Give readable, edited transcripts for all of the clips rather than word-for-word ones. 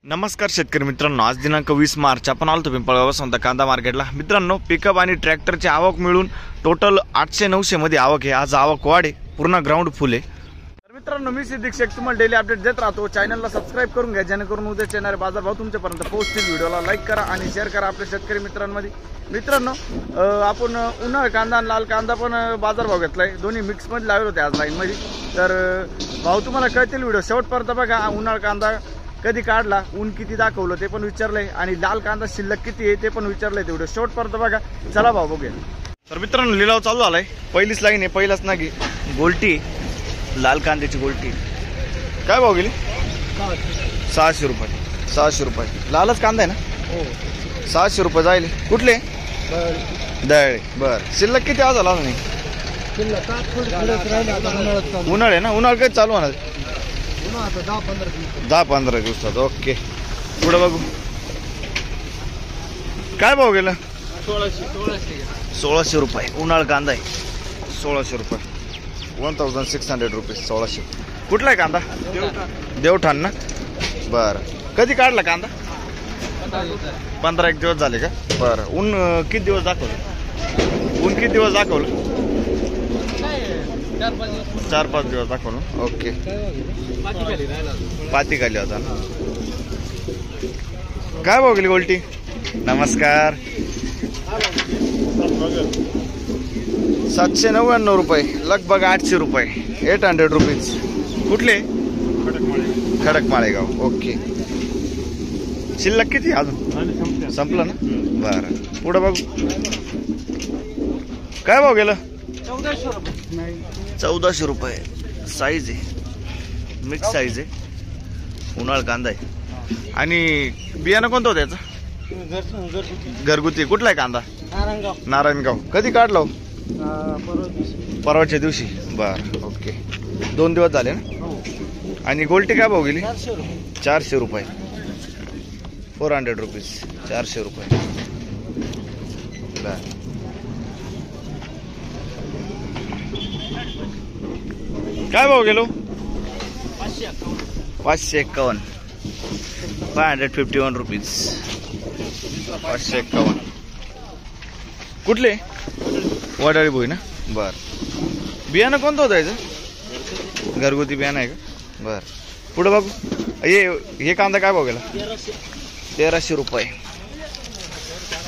नमस्कार शेतकरी मित्रांनो, आज दिनांक 20 मार्च आपण आलो पिंपळगाव वसंत कांदा मार्केटला। मित्रांनो, पिकअप आणि ट्रॅक्टरची आवक मिळून टोटल 800-900 मध्ये आवक आहे। आज आवक वाढे, पूर्ण ग्राउंड फुल आहे। तर मित्रांनो, मी सिद्दीक शेख तुम्हाला डेली अपडेट देत राहतो। चॅनलला सबस्क्राइब करून घ्या, जेणेकरून उद्या येणारे बाजारभाव तुमच्यापर्यंत पोहोचतील। व्हिडिओला लाईक करा आणि शेअर करा आपल्या शेतकरी मित्रांमध्ये। मित्रांनो, आपण उन्हाळ कांदा आणि लाल कांदा पण बाजारभाव घेतलाय, दोन्ही मिक्स मध्ये लावले होते आज लाईन मध्ये। तर भाव तुम्हाला कळतील, व्हिडिओ शेवटपर्यंत बघा। उन्हाळ कांदा कधी काढला, ऊन किती दाखवलं ते पण विचारलंय, आणि लाल कांदा शिल्लक किती आहे ते पण विचारलंय। तेवढं शेवटपर्यंत बघा। चला भाव बघूया। तर मित्रांनो, लिलाव चालू झालाय। पहिलीच लाईन आहे, पहिलाच नागी गोल्टी, लाल कांद्याची गोल्टी। काय भाव गेली? 600 रुपये। 600 रुपये लालच कांदा आहे ना? हो, 600 रुपये जाईल। कुठले? दळे। बर, शिल्लक किती आज झाला नाही? उन्हाळ आहे ना? उन्हाळ काय चालू होणार? 10-15 दिवसात। ओके, पुढे बघू। काय भाव गेलं? 1600 रुपये उन्हाळ कांदा आहे। 1600 रुपये, 1600 रुपीज। 1600। कुठला आहे कांदा? देवठाण ना? बरं, कधी काढला कांदा? 15-1 दिवस झाले का? बरं, ऊन किती दिवस दाखवलं? ऊन किती दिवस दाखवलं? 4-5 दिवस दाखवलं। ओके, पाती खाली होता ना? काय भाव गेली गोल्टी? नमस्कार। 799 रुपये, लगभग 800 रुपये। 800 रुपीज। कुठले? खडक माळेगाव। ओके, शिल्लक किती अजून? संपलं ना? बरं, पुढं बघू। काय भाव गेलं? 1400 रुपये। साईज आहे, मिक्स साईज आहे, उन्हाळ कांदा आहे। आणि बियाणं कोणतं होतं याचं? घरगुती। कुठला आहे कांदा? नारायणगाव। कधी काढलो? परवाच्या दिवशी। बर, ओके, 2 दिवस झाले ना? आणि गोल्टी काय भाव गेली? 400 रुपये। 400 रुपीज। 400 रुपये। बर, काय भाव गेलो? 551। 551 रुपीज। 551। कुठले? वडाळी भोई ना? बर, बियाणं कोणतं होतं याचं? घरगुती बियाणं आहे का? बर, पुढे बघू। हे कांदा काय भाव गेला? 1300 रुपये।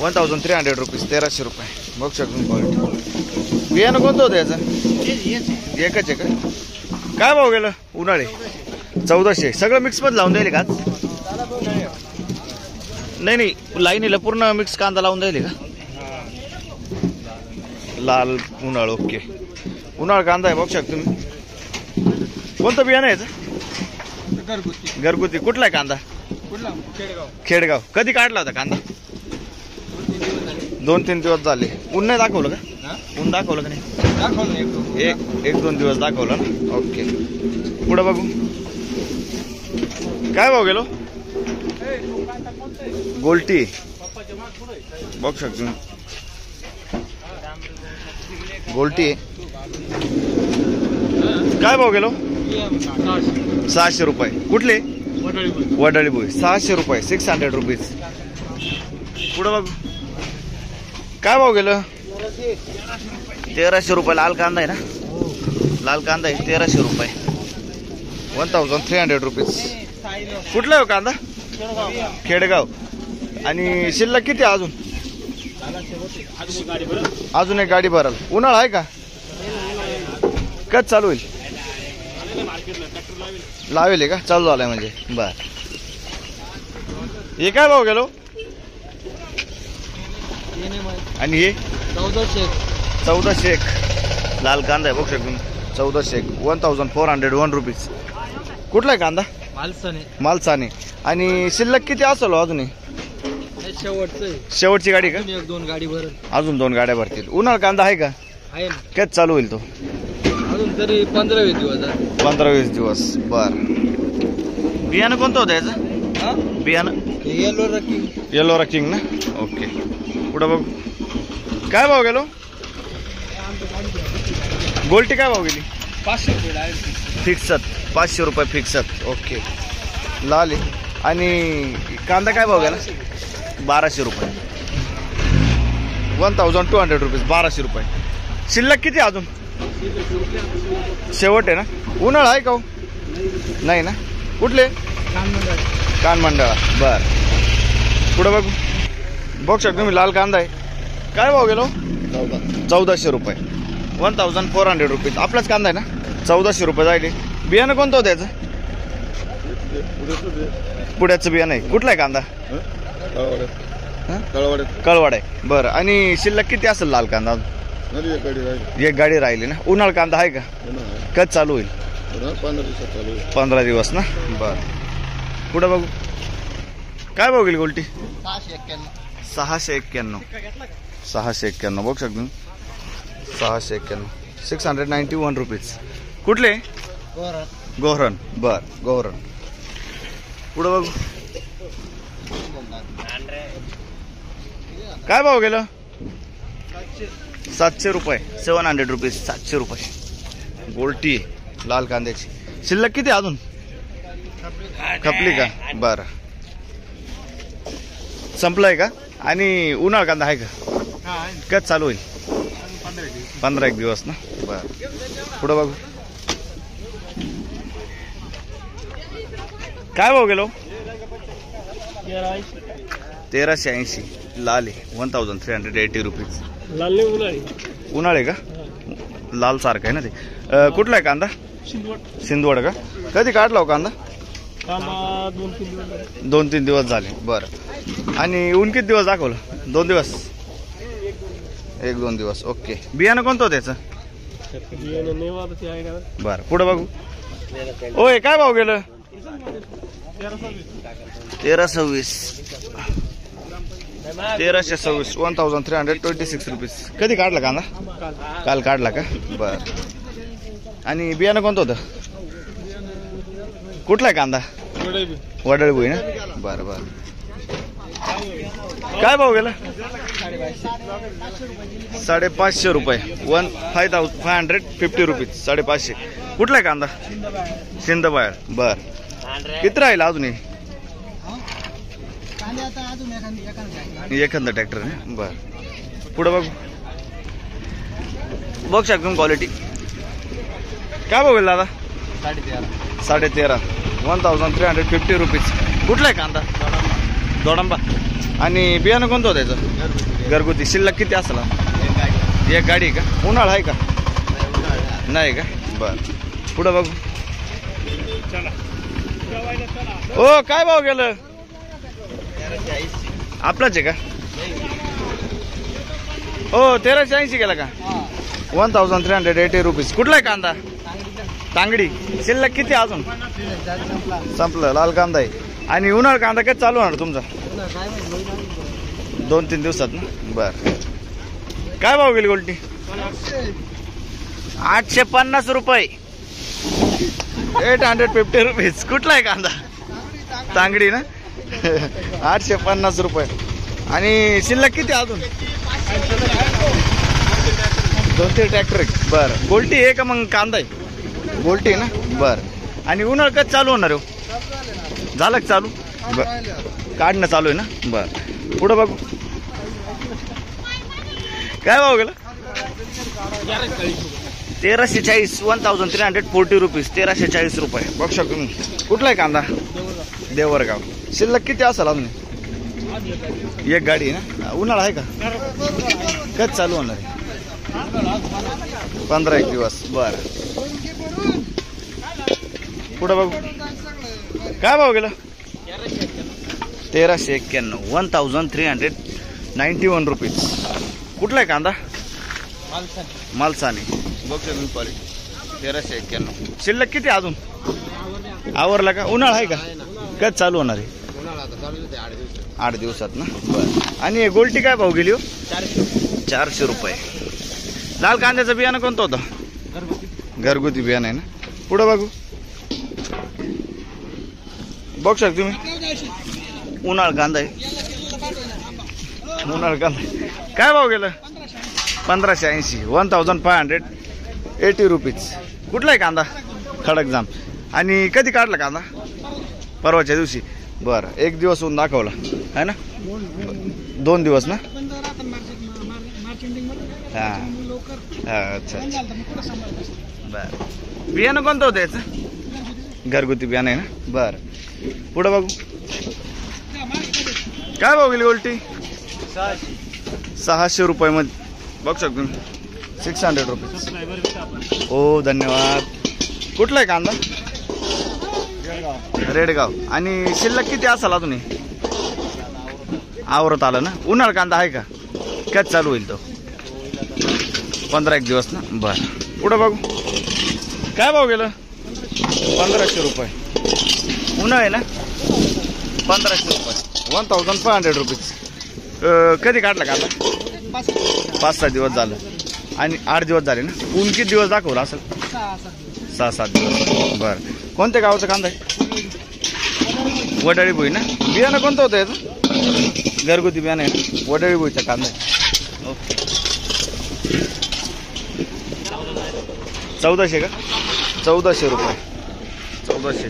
1300 रुपीज। 1300 रुपये। बघू शकतो क्वालिटी। बियाणं कोणतं होतं याचं? एकच आहे का? काय भाव गेलं? उन्हाळे 1400। सगळं मिक्स मध्ये लावून द्यायले का? नाही, लाईनीला पूर्ण मिक्स कांदा लावून द्यायले का? लाल उन्हाळ। ओके, उन्हाळ कांदा आहे, बघू शकतो तुम्ही। कोणतं बियाणं आहे याचं? घरगुती। कुठला आहे कांदा? खेडगाव। कधी काढला होता कांदा? 2-3 दिवस झाले। ऊन नाही दाखवलं का? ऊन दाखवलं का नाही? 1-2 दिवस दाखवलं ना? ओके, पुढे बघू। काय भाव गेलो? गोल्टी। बघू शकतो गोल्टी। काय भाव गेलो? 600 रुपये। कुठले? वडाळी भोई। 600 रुपये। 600 रुपीज। पुढे बघू। काय भाव गेलं? 1300 रुपये। लाल कांदा आहे ना? लाल कांदा आहे, 1300 रुपये। 1300 रुपीज। कुठला आहे कांदा? खेडगाव। आणि शिल्लक किती अजून? अजून एक गाडी भरल। उन्हाळा आहे का? कच चालू होईल? लावेल का? चालू झालाय म्हणजे? बर, हे काय भाव गेलो? आणि हे 1400। लाल कांदा आहे, बघू शकतो। 1400। 1401 रुपीज। कुठला आहे कांदा? मालसाने। आणि शिल्लक किती असेल अजून? शेवटची गाडी का? अजून 2 गाड्या भरतील। उन्हाळ कांदा आहे का? कच चालू होईल तो? अजून तरी 15-20 दिवस। 15-20 दिवस। बर, बियाणं कोणतं होतं याचं? बियाणं येलो रकिंग ना? ओके, पुढे बघू। काय भाव गेलो? गोल्टी काय भाव गेली? 500 रुपये फिक्सत। 500 रुपये फिक्सत। ओके, लाल आहे। आणि कांदा काय भाव गेला? 1200 रुपये. 1200 रुपीज, 1200 रुपये. शिल्लक किती अजून? शेवट आहे ना? उन्हाळा आहे का हो? नाही ना. कुठले? कान मंडळा. बर. पुढे बघू. बघू शकतो तुम्ही लाल कांदा आहे. काय भाव गेलो? 1400 रुपये. 1400 रुपीज. आपलाच कांदा आहे ना? 1400 रुपये जायले. बियाणं कोणतं होतं त्याचं? पुढ्याचं बियाणं आहे. कुठला आहे कांदा? कळवाड आहे. बरं. आणि शिल्लक किती असेल लाल कांदा? एक गाडी राहिली ना. उन्हाळा कांदा आहे का? कधी चालू होईल? 15 दिवस ना. बरं. पुढं बघू. काय भाव गेली गोल्टी? 691. 691 बघू शकतो. 691. 691 रुपीज. कुठले? गोहरण. बर. गोहरण. पुढं बघू. काय भाव गेलं? 700 रुपये. 700 रुपीज. 700 रुपये गोल्टी लाल कांद्याची. शिल्लक किती अजून? खपली का? बरं. संपलंय का? आणि उन्हाळा कांदा आहे का? कधी चालू होईल? 15 एक दिवस ना. बरं. पुढं बघू. काय भाव गेलो? 1380. लाल आहे. 1380 रुपीज. उन्हाळे का? लाल सारखं आहे ना ते. कुठला आहे कांदा? सिंदवड का? कधी काढला हो कांदा? 2-3 दिवस झाले. बरं. आणि ऊन किती दिवस दाखवलं? 2 दिवस. 1-2 दिवस. ओके. बियाणं कोणतं त्याचं? बरं. पुढं बघू. ओय काय भाव गेलं? 1326. 1326. 1326 रुपीज. कधी काढला कांदा? काल काढला का? बर. आणि बियाणं कोणतं होतं? कुठला आहे कांदा? वडळी ना. बरं बरं. काय भाव गेला? 550 रुपये. 1550 रुपीज. 550. कुठला आहे कांदा? सिंदबाळ. बर. किती राहिला अजून? एखादा ट्रॅक्टर. बर. पुढे बघू. बघ शकतो क्वालिटी. काय बघेल दादा? 13.5. 1350 रुपीज. कुठला आहे कांदा? दोडंबा. आणि बियाणं कोणतं होतं त्याचं? घरगुती. शिल्लक किती असेल? एक गाडी का? उन्हाळा आहे का? नाही का? बर. पुढे बघू. ओ काय भाव गेलं? आपलाच आहे का? हो. 1380 गेला का? 1380 रुपीज. कुठला आहे कांदा? तांगडी. शिल्लक किती अजून? संपलं. लाल कांदा आहे. आणि उन्हाळा कांदा कधी चालू होणार तुमचा? 2-3 दिवसात ना. बर. काय भाव गेली गोल्टी? 850 रुपये. 850 रुपीज. कुठला आहे कांदा? तांगडी ना. 850 रुपये. आणि शिल्लक किती अजून? 2-3 ट्रॅक्टर. बरं. गोल्टी आहे का मग कांदा आहे? गोल्टी ना. बरं. आणि उन्हाळा कधी चालू होणार हो? झालं का चालू? बरं. काढणं चालू आहे ना. बरं. पुढं बघू. काय भाव गेलं? 1340. 1340 रुपीज. 1340 रुपये. बघ शकतो मी. कुठला आहे कांदा? देवरगाव. शिल्लक किती असेल अजून? एक गाडी आहे ना. उन्हाळा आहे का? कधी चालू होणार आहे? 15 एक दिवस. बर. पुढे बघू. काय भाव गेलं? 1391. 1391 रुपीज. कुठला आहे कांदा? मालसाने. बघतो तुम्ही क्वालिटी. 1391. शिल्लक किती अजून? आवरला का? उन्हाळा आहे का? कधी चालू होणार आहे? 8 दिवसात ना. बरं. आणि गोल्टी काय भाव गेली हो? 400 रुपये. लाल कांद्याचं बियाणं कोणतं होतं? घरगुती बियाणं आहे ना. पुढं बघू. बघू शकतो तुम्ही. उन्हाळा कांदा आहे. उन्हाळा कांदा. काय भाव गेलं? 1580. 1580 रुपीज. कुठला आहे कांदा? खडक जाम. आणि कधी काढला कांदा? परवाच्या दिवशी. बरं, एक दिवस ऊन दाखवला है ना, 2 दिवस ना. हा हा, अच्छा अच्छा. बरं, बियाणं कोणतं होतं याचं? घरगुती बियाणं आहे ना. बरं, पुढं बघू. काय भाव गेली उलटी? 600 रुपये मध्ये बघू शकतो तुम्ही. 600 रुपये. हो, धन्यवाद. कुठला आहे कांदा? रेडगाव. आणि शिल्लक किती असाल अजून? आवरत आलं ना. उन्हाळ कांदा आहे का? काय चालू होईल तो? 15 दिवस ना. बरं, पुढं बघू. काय भाव गेलं? 1500 रुपये. उन्हाळ आहे ना. 1500 रुपये. 1500 रुपीज. कधी काढला कांदा? 5-6 दिवस झालं. आणि 8 दिवस झाले ना. ऊन किती दिवस दाखवलं असं? 6-7 दिवस. बरं, कोणत्या गावाचा कांदा आहे? वडाळी भुई ना. बियाणं कोणतं होतं याचं? घरगुती बियाणं आहे ना. वडाळी भुईचा कांदा आहे. ओके. 1400 का? 1400 रुपये. 1400.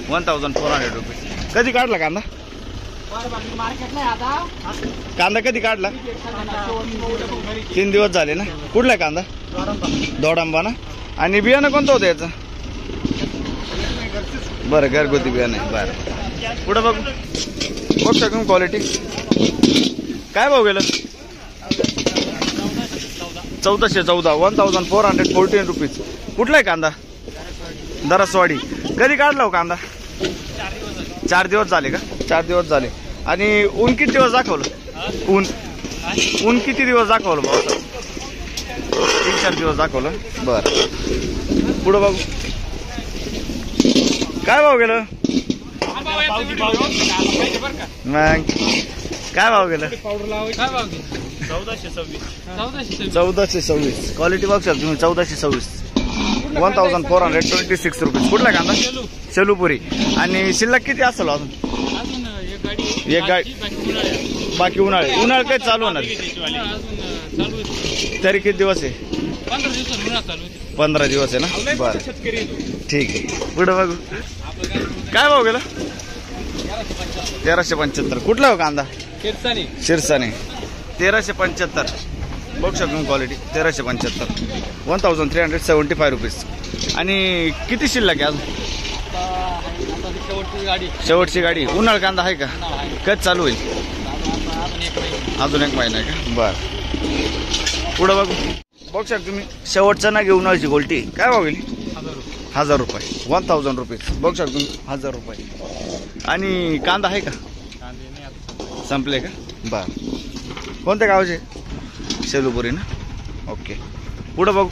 1400 रुपये. कधी काढला कांदा? कांदा कधी काढला? 3 दिवस झाले ना. कुठला कांदा? दोडांबा ना. आणि बियाणं कोणतं होतं याचं? बरं, घरगुती बियाणं आहे. बरं, पुढं बघू. बघ शकून क्वालिटी. काय भाव गेलं? 1414. 1414 रुपीज. कुठला आहे कांदा? दरसवाडी. कधी काढला हो कांदा? 4 दिवस झाले का? 4 दिवस झाले. आणि ऊन किती दिवस दाखवलं? ऊन किती दिवस दाखवलं भाऊ? 3-4 दिवस दाखवलं. बरं, पुढं बघू. काय भाव गेलं? मग काय भाव गेलं? 1426. क्वालिटी बघ सर तुम्ही. 1426. 1426 रुपीज. कुठला कांदा? शेलूपुरी. आणि शिल्लक किती असेल अजून? एक गाडी. बाकी उन्हाळे. उन्हाळ काय चालू होणार? तरी किती दिवस आहे? 15 दिवस आहे ना. बरं, ठीक आहे. पुढं बघू. काय भाव गेला? 1375. कुठला हो कांदा? शिरसाने. 1375. बघू शकतो क्वालिटी. 1375. 1375 रुपीज. आणि किती शिल्लक आहे अजून? शेवटची गाडी. उन्हाळ कांदा आहे का? कधी चालू होईल? अजून 1 महिना आहे का? बरं, पुढं बघू. बघू शकतो तुम्ही. शेवटचं ना घेऊन उन्हाळची गोल्टी. काय भाव गेली? 1000 रुपये. 1000 रुपीज. बघू शकतो तुम्ही. 1000 रुपये. आणि कांदा आहे का? संपले का? बरं, कोणत्या गावाचे? शेलूपुरी ना. ओके, पुढं बघू.